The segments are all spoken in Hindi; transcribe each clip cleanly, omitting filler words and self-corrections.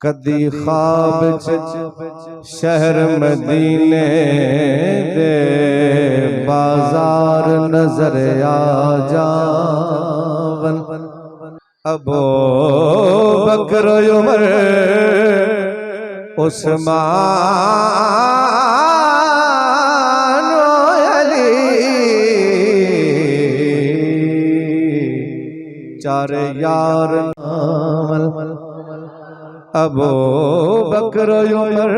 कदी ख्वाब शहर मदीने दे बाजार नजर आ जावन। अबू बकर उमर उस्मान अली चार यार नामल। अबू बकर उमर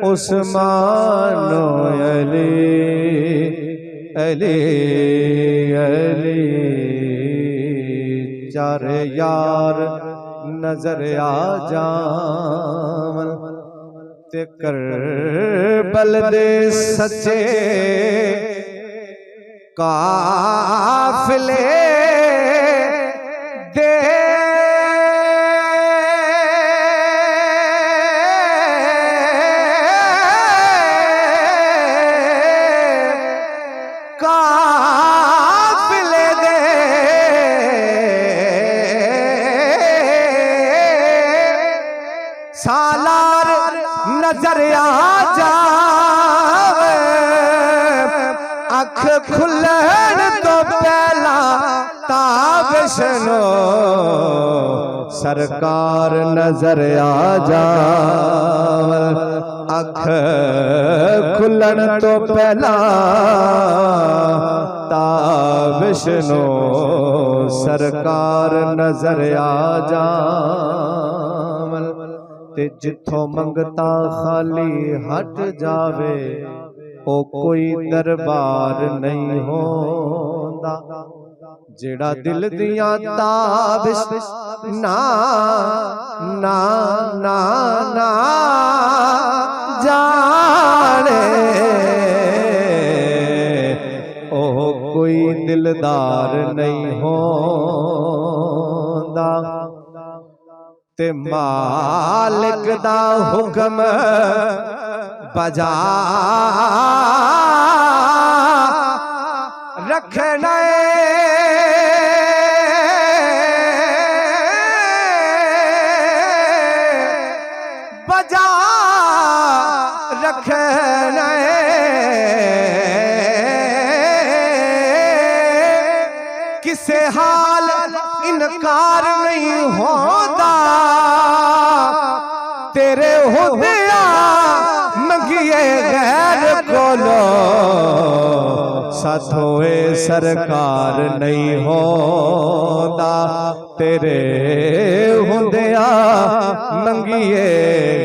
उस्मान अली अली अली चार यार नजर आ जावन। ते करबल दे सच्चे काफिले दे काफिले दे सालार नजर आ जावे। अख खुलन तो पहला ताबिशनो सरकार नजर आ जावे। अख खुलन तो पहला ताबिशनो सरकार नजर आ जावे। ते जिथों मंगता खाली हट जावे ओ कोई दरबार नहीं होंदा। जेड़ा दिल दियां ताबिश ना ना ना ना जाने ओ कोई दिलदार नहीं होंदा। ते मालिक दा हुक्म बजा रखना बजा रखना किसे हाल इनकार नहीं होता। तेरे होदिया मंगिए गैर कोलो साथोए सरकार नहीं होता। तेरे होदिया मंगिए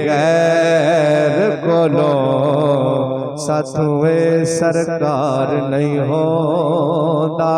गैर कोलो साथोए सरकार नहीं होता।